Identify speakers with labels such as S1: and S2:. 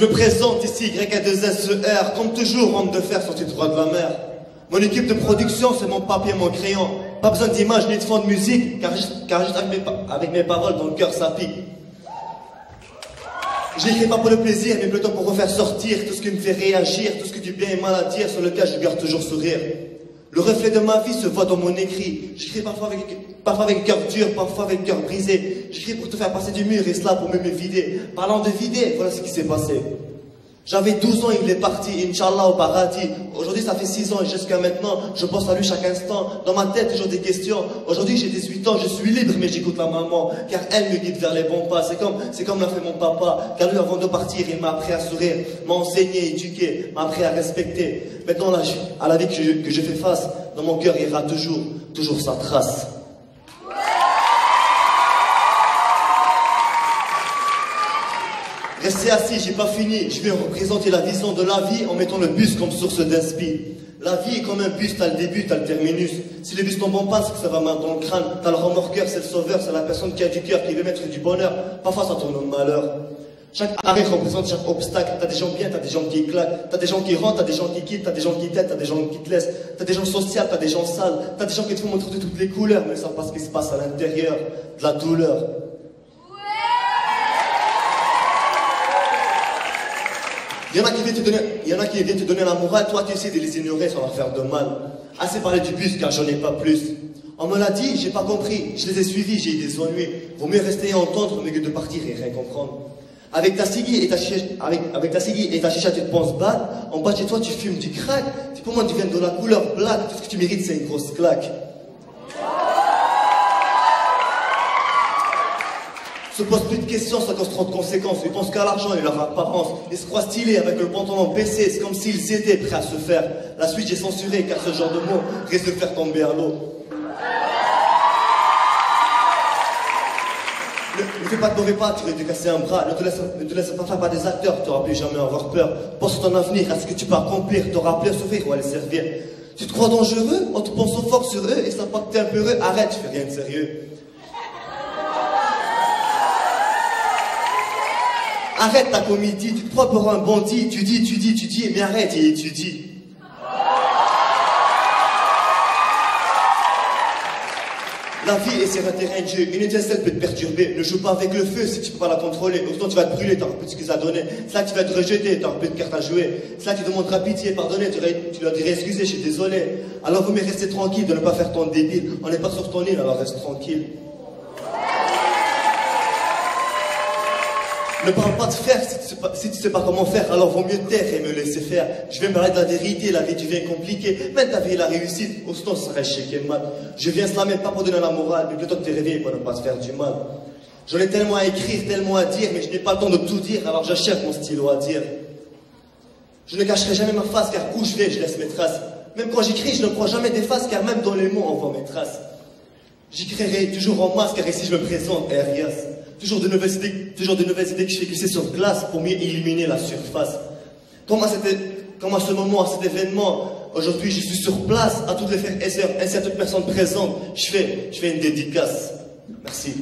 S1: Je me présente ici, Y-A-2-S-E-R, comme toujours, homme de fer sorti droit de la mer. Mon équipe de production, c'est mon papier et mon crayon. Pas besoin d'image ni de fond de musique, car juste avec mes paroles, dans le cœur, ça pique. Je n'écris pas pour le plaisir, mais plutôt pour refaire sortir tout ce qui me fait réagir, tout ce que du bien et mal à dire, sur lequel je garde toujours sourire. Le reflet de ma vie se voit dans mon écrit. J'écris parfois avec le cœur dur, parfois avec le cœur brisé. J'écris pour te faire passer du mur et cela pour me vider. Parlant de vider, voilà ce qui s'est passé. J'avais 12 ans, il est parti, Inch'Allah, au paradis. Aujourd'hui, ça fait 6 ans et jusqu'à maintenant, je pense à lui chaque instant. Dans ma tête, toujours des questions. Aujourd'hui, j'ai 18 ans, je suis libre, mais j'écoute la maman, car elle me guide vers les bons pas. C'est comme l'a fait mon papa, car lui, avant de partir, il m'a appris à sourire, m'a enseigné, éduqué, m'a appris à respecter. Maintenant, à la vie que je fais face, dans mon cœur, il y aura toujours sa trace. Restez assis, j'ai pas fini. Je vais représenter la vision de la vie en mettant le bus comme source d'inspi. La vie est comme un bus, t'as le début, t'as le terminus. Si le bus tombe en panne, c'est que ça va mal dans le crâne. T'as le remorqueur, c'est le sauveur, c'est la personne qui a du cœur, qui veut mettre du bonheur. Parfois ça tourne au malheur. Chaque arrêt représente chaque obstacle. T'as des gens bien, t'as des gens qui claquent. T'as des gens qui rentrent, t'as des gens qui quittent, t'as des gens qui t'aident, t'as des gens qui te laissent. T'as des gens sociaux, t'as des gens sales. T'as des gens qui te font montrer de toutes les couleurs, mais ils savent pas ce qui se passe à l'intérieur. De la douleur. Il y en a qui viennent te donner la morale, toi tu essaies de les ignorer sans leur faire de mal. Assez parlé du bus car j'en ai pas plus. On me l'a dit, j'ai pas compris, je les ai suivis, j'ai eu des ennuis. Vaut mieux rester et entendre mieux que de partir et rien comprendre. Avec ta cigui et ta chicha tu te penses bad, en bas de chez toi tu fumes du crack. Pour moi tu viens de la couleur black, tout ce que tu mérites c'est une grosse claque. Se pose plus de questions sans qu'on se rende conséquences. Ils pensent qu'à l'argent et leur apparence. Ils se croient stylés avec le pantalon baissé. C'est comme s'ils étaient prêts à se faire. La suite j'ai censuré car ce genre de mots risque de faire tomber à l'eau. Ne fais pas de mauvais pas, tu risques de casser un bras. Ne te laisse pas faire par des acteurs, tu n'auras plus jamais à avoir peur. Pense à ton avenir, à ce que tu peux accomplir. Tu auras plus à souffrir ou à les servir. Tu te crois dangereux en te pensant fort sur eux et ça pas que t'es un peu heureux. Arrête, tu fais rien de sérieux. Arrête ta comédie, tu te crois pour un bandit, tu dis, mais arrête et étudie. La vie est sur un terrain de jeu, une étincelle peut te perturber, ne joue pas avec le feu si tu peux pas la contrôler, sinon tu vas te brûler, t'auras plus de ce qu'ils a donné, c'est là que tu vas te rejeter, t'auras plus de cartes à jouer, c'est là que tu demanderas pitié, pardonner, tu leur dirais excusez, je suis désolé. Alors vaut mieux rester tranquille, de ne pas faire ton débile, on n'est pas sur ton île, alors reste tranquille. Ne parle pas de faire si tu sais pas comment faire, alors vaut mieux taire et me laisser faire. Je vais me parler de la vérité, la vie devient compliquée. Même ta vie et la réussite, autant ça reste chez quel mal. Je viens slammer pas pour donner la morale, mais plutôt que te réveiller pour ne pas te faire du mal. J'en ai tellement à écrire, tellement à dire, mais je n'ai pas le temps de tout dire, alors j'achète mon stylo à dire. Je ne cacherai jamais ma face, car où je vais, je laisse mes traces. Même quand j'écris, je ne prends jamais des faces, car même dans les mots, on voit mes traces. J'écrirai toujours en masse, car ici je me présente, Arias. Toujours de nouvelles idées que je fais glisser sur glace pour mieux illuminer la surface. Comme à ce moment, à cet événement, aujourd'hui je suis sur place, à toutes les frères et sœurs, ainsi à toute personne présente, je fais une dédicace. Merci.